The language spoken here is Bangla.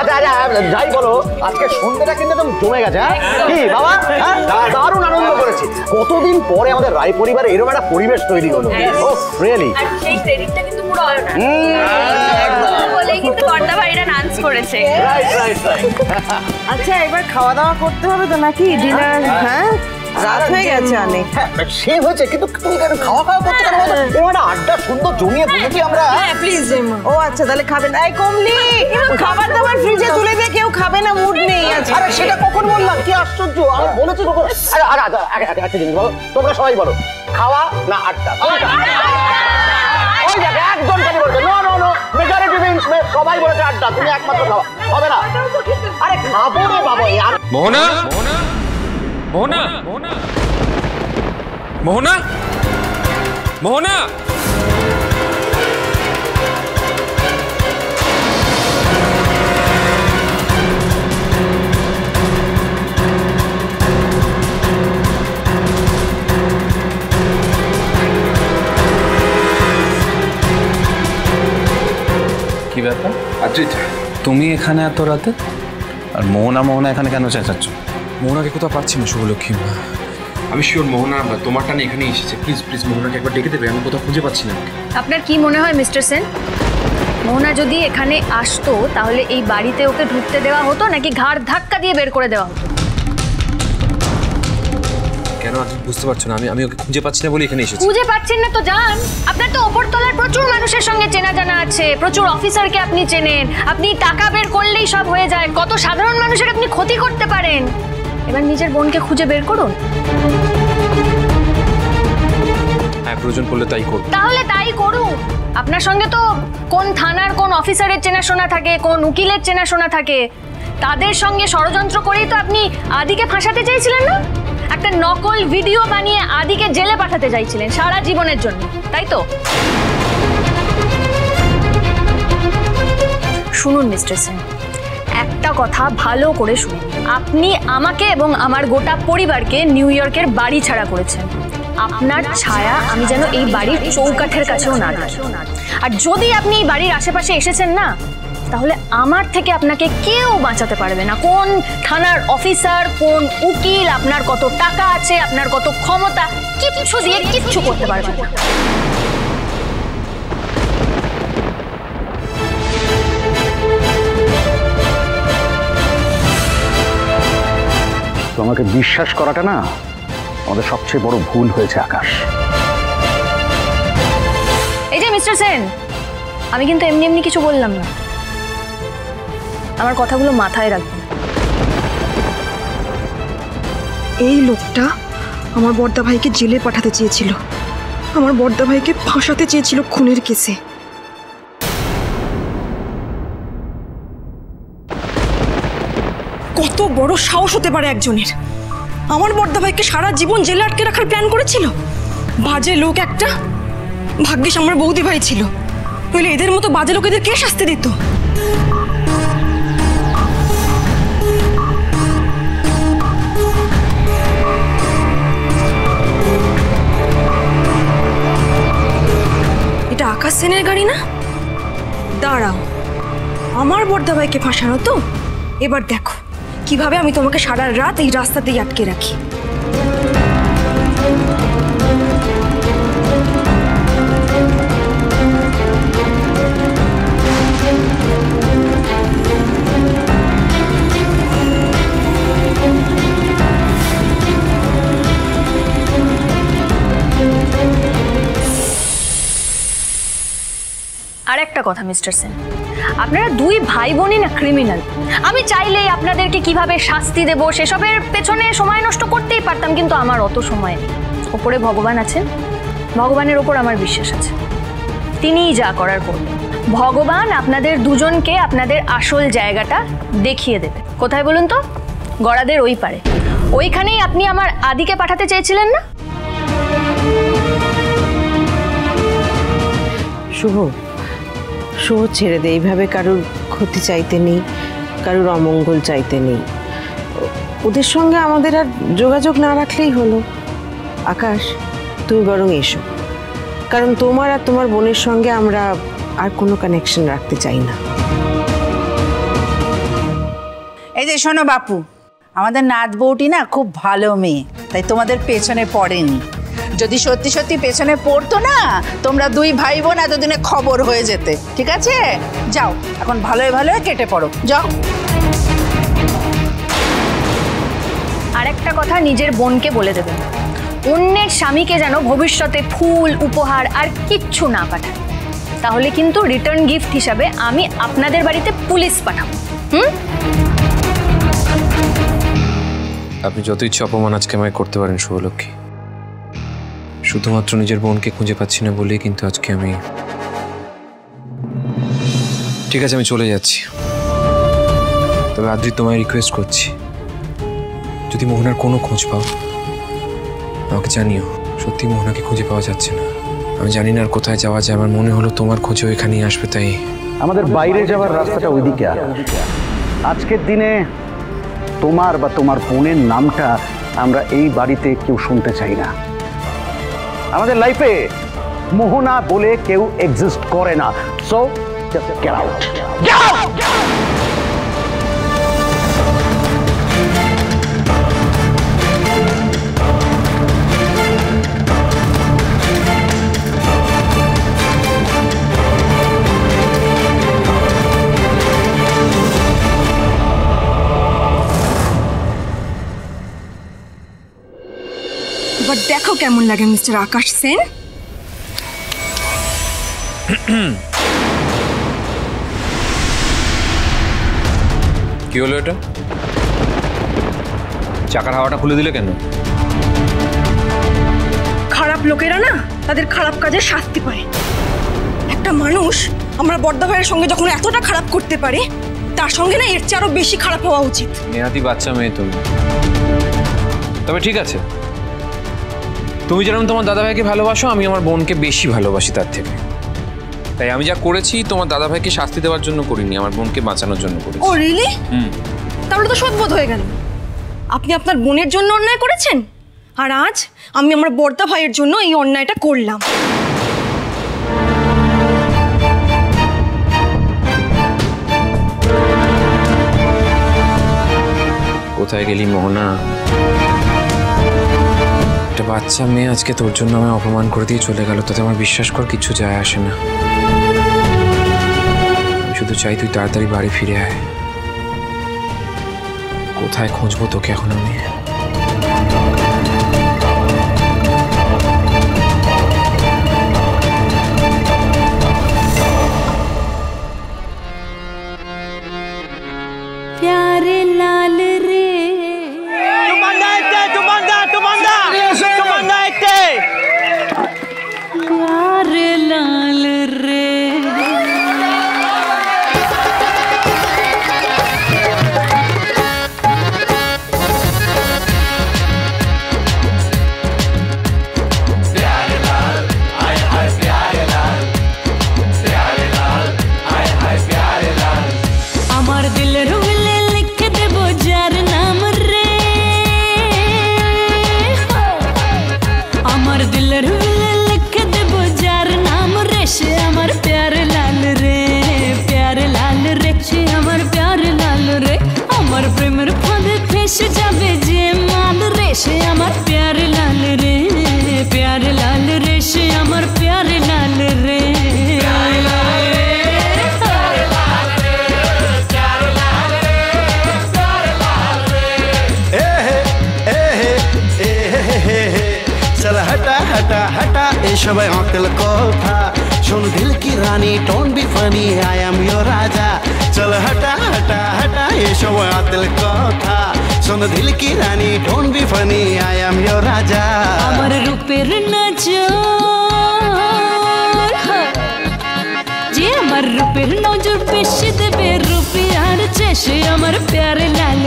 আচ্ছা যাই বলো, আজকে সন্ধ্যাটা কিন্তু একদম জমে গেছে। কি বাবা, দারুণ আনন্দ করেছি। কতদিন পরে আমাদের রায় পরিবারে এরকম একটা পরিবেশ তৈরি হলো। ও রিয়েলি, সেই ক্রেডিটটা কিন্তু পুরো অয়নার। বলেই কিন্তু বড়দা ভাইরা ডান্স করেছে। রাইট। আচ্ছা এবার খাওয়া দাওয়া করতে হবে তো নাকি? ডিনার? হ্যাঁ রাত হয়ে গেছে অনেক। সে হয়েছে, কিন্তু তুমি কেন খাওয়া করতে কেন? এবার আড্ডা সুন্দর জমিয়ে বুঝেছি আমরা। হ্যাঁ প্লিজ। ও আচ্ছা তাহলে খাবেন। এই কমলি, খাবার দাবার ফ্রিজে তুলে দিয়ে কেউ খাবে না, মুড নেই আছে। আরে সেটা কখন বললাম? কি আশ্চর্য, আমি বলেছি কখন? একটা জিনিস বলো, তোমরা সবাই বলো, খাওয়া না আড্ডা? ওই দেখ একজন খালি বলছে নো, মেজরিটি মিন্স সবাই বলেছে আড্ডা, তুমি একমাত্র খাওয়া। হবে না? আরে খাবো রে বাবা। মোহনা, মোহনা, মোহনা, মোহনা, কি ব্যাপার অজিত? তুমি এখানে এত রাতে? আর মোহনা এখানে কেন চেঁচাচ্ছ? মোহনাকে কোথাও পাচ্ছি না শুভলক্ষ্মী। আমি শিওর মোহনা তোমার টানে এখানে এসেছে। প্লিজ মোহনাকে একবার ডেকে দেবে, আমি কোথাও খুঁজে পাচ্ছি না। আপনার কি মনে হয় মিস্টার সেন, মোহনা যদি এখানে আসতো তাহলে এই বাড়িতে ওকে ঢুকতে দেওয়া হতো নাকি ঘাড় ধাক্কা দিয়ে বের করে দেওয়া হতো? কেন আপনি বুঝতে পারছো না? আমি ওকে খুঁজে পাচ্ছি না বলে এখানে এসেছি। খুঁজে পাচ্ছেন না তো যান, আপনার তো ওপরতলার প্রচুর মানুষের সঙ্গে চেনা জানা আছে, প্রচুর অফিসারকে আপনি চেনেন, আপনি টাকা বের করলেই সব হয়ে যায়, কত সাধারণ মানুষের আপনি ক্ষতি করতে পারেন। এবার নিজের বোনকে খুঁজে বের করুন। হ্যাঁ প্রয়োজন পড়লে তাই করব। তাহলে তাই করুন। আপনার সঙ্গে তো কোন থানার কোন অফিসারের চেনাশোনা থাকে, কোন উকিলের চেনাশোনা থাকে, তাদের সঙ্গে ষড়যন্ত্র করেই তো আপনি আদিকে ফাঁসাতে চেয়েছিলেন না? একটা নকল ভিডিও বানিয়ে আদিকে জেলে পাঠাতে চাইছিলেন সারা জীবনের জন্য, তাই তো? শুনুন মিস্টার সেন, একটা কথা ভালো করে শুনুন। আপনি আমাকে এবং আমার গোটা পরিবারকে নিউ ইয়র্কের বাড়ি ছাড়া করেছেন। আপনার ছায়া আমি যেন এই বাড়ির চৌকাঠের কাছেও না দেখি। আর যদি আপনি এই বাড়ির আশেপাশে এসেছেন না, তাহলে আমার থেকে আপনাকে কেউ বাঁচাতে পারবে না। কোন থানার অফিসার, কোন উকিল, আপনার কত টাকা আছে, আপনার কত ক্ষমতা, কিচ্ছু দিয়ে কিচ্ছু করতে পারবে না। তোমাকে বিশ্বাস করাটা না আমাদের সবচেয়ে বড় ভুল হয়েছে আকাশ। এই যে মিস্টার সেন, আমি কিন্তু এমনি এমনি কিছু বললাম না, আমার কথাগুলো মাথায় রাখবেন। এই লোকটা আমার বড়দা ভাইকে জেলে পাঠাতে চেয়েছিল, আমার বড়দা ভাইকে ফাঁসাতে চেয়েছিল খুনের কেসে। কত বড় সাহস হতে পারে একজনের! আমার বড়দা ভাইকে সারা জীবন জেলে আটকে রাখার প্ল্যান করেছিল। বাজে লোক একটা। ভাগ্যিস আমার বৌদি ভাই ছিল, নইলে এদের মতো বাজে লোকেদের কে শাস্তি দিত? এটা আকাশ সেনের গাড়ি না? দাঁড়াও, আমার বড়দা ভাইকে ফাঁসানো তো। এবার দেখো কিভাবে আমি তোমাকে সারা রাত এই রাস্তাতেই আটকে রাখি। আর একটা কথা মিস্টার সেন, আপনারা দুই ভাই বোনই না ক্রিমিনাল। আমি চাইলেই আপনাদেরকে কিভাবে শাস্তি দেব সেসবের পেছনে সময় নষ্ট করতেই পারতাম, কিন্তু আমার অত সময় নেই। ওপরে ভগবান আছেন, ভগবানের ওপর আমার বিশ্বাস আছে, তিনিই যা করার করবেন। ভগবান আপনাদের দুজনকে আপনাদের আসল জায়গাটা দেখিয়ে দেবে। কোথায় বলুন তো? গড়াদের ওই পারে, ওইখানেই আপনি আমার আদিকে পাঠাতে চেয়েছিলেন না? শুভ, শুভ ছেড়ে দে। এইভাবে কারুর ক্ষতি চাইতে নেই, কারুর অমঙ্গল চাইতে নেই। ওদের সঙ্গে আমাদের আর যোগাযোগ না রাখলেই হলো। আকাশ, তুমি বরং এসো, কারণ তোমার আর তোমার বোনের সঙ্গে আমরা আর কোনো কানেকশন রাখতে চাই না। এই যে শোনো বাপু, আমাদের নাত বউটি না খুব ভালো মেয়ে, তাই তোমাদের পেছনে পড়েনি। যদি সত্যি সত্যি পেছনে পড়তো না, তোমরা দুই ভাই বোন এতদিনে খবর হয়ে যেতে। ঠিক আছে, যাও এখন ভালোই ভালোই কেটে পড়ো, যাও। আর একটা কথা নিজের বোনকে বলে দেবেন, অন্যের স্বামীকে যেন ভবিষ্যতে ফুল উপহার আর কিচ্ছু না পাঠায়, তাহলে কিন্তু রিটার্ন গিফট হিসাবে আমি আপনাদের বাড়িতে পুলিশ পাঠাবো। আপনি যত ইচ্ছে অপমান আজকে আমায় করতে পারেন শুভলক্ষ্মী, শুধুমাত্র নিজের বোনকে খুঁজে পাচ্ছি না বলেই কিন্তু আজকে আমি ঠিক আছে আমি চলে যাচ্ছি। তবে আদ্রি তোমায় রিকোয়েস্ট করছি, যদি মোহনার কোনো খোঁজ পাও আমাকে জানিও। সত্যি মোহনাকে খুঁজে পাওয়া যাচ্ছে না, আমি জানি না আর কোথায় যাওয়া যায়। আমার মনে হলো তোমার খোঁজও এখানেই আসবে, তাই আমাদের বাইরে যাওয়ার রাস্তাটা ওইদিকে। আজকের দিনে তোমার বা তোমার বোনের নামটা আমরা এই বাড়িতে কেউ শুনতে চাই না। আমাদের লাইফে মোহনা বলে কেউ এক্সিস্ট করে না। So just get out. এবার দেখো কেমন লাগে মিস্টার আকাশ সেন। কি হলো এটা? চাকার হাওয়াটা খুলে দিলে কেন? খারাপ লোকেরা না তাদের খারাপ কাজে শাস্তি পায়। একটা মানুষ আমার বড়দা ভাইয়ের সঙ্গে যখন এতটা খারাপ করতে পারে, তার সঙ্গে না এর চেয়ে আরো বেশি খারাপ হওয়া উচিত। নেহাতি বাচ্চা মেয়ে তুমি। তবে ঠিক আছে, তুমি যেরকম তোমার দাদাভাইকে ভালোবাসো, আমি আমার বোনকে বেশি ভালোবাসি তার থেকে। তাই আমি যা করেছি তোমার দাদাভাইকে শাস্তি দেওয়ার জন্য করিনি, আমার বোনকে বাঁচানোর জন্য করেছি। ও রিয়েলি? তাহলে তো সদবোধ হয়ে গেল। আপনি আপনার বোনের জন্য অন্যায় করেছেন, আর আজ আমি আমার বড়দা ভাইয়ের জন্য এই অন্যায়টা করলাম। কোথায় গেলি মোহনা? একটা বাচ্চা মেয়ে আজকে তোর জন্য আমায় অপমান করে দিয়ে চলে গেল, তাতে আমার বিশ্বাস কর কিছু যায় আসে না। আমি শুধু চাই তুই তাড়াতাড়ি বাড়ি ফিরে আয়। কোথায় খুঁজবো তোকে এখন আমি? प्यारे लाल रे प्यारे लाल रे আমার দিলের উগলে লিখে দেব যার নাম রে, আমার দিলের উগলে লিখে দেব যার নাম রে, সে আমার প্যারে লাল রে, প্যারে লাল রে, সে আমার প্যারে লাল রে। আমার প্রেমের ফাঁদে ফেসে যাবে যে মাল রে, সে আমার প্যারে লাল রে, প্যারে লাল রে, সে আমার প্যারে লাল রে। चल हटा हटा हटा ये सब अकल कोठा सुन दिल की रानी don't be funny I am your raja. चल हटा हटा हटा ये सब अकल कोठा सुन दिल की रानी don't be funny I am your raja. আমার রূপের নজর যে আমার রূপের নজর বেশি দেবে রূপিয়ার চেয়ে, আমার প্যারে লাল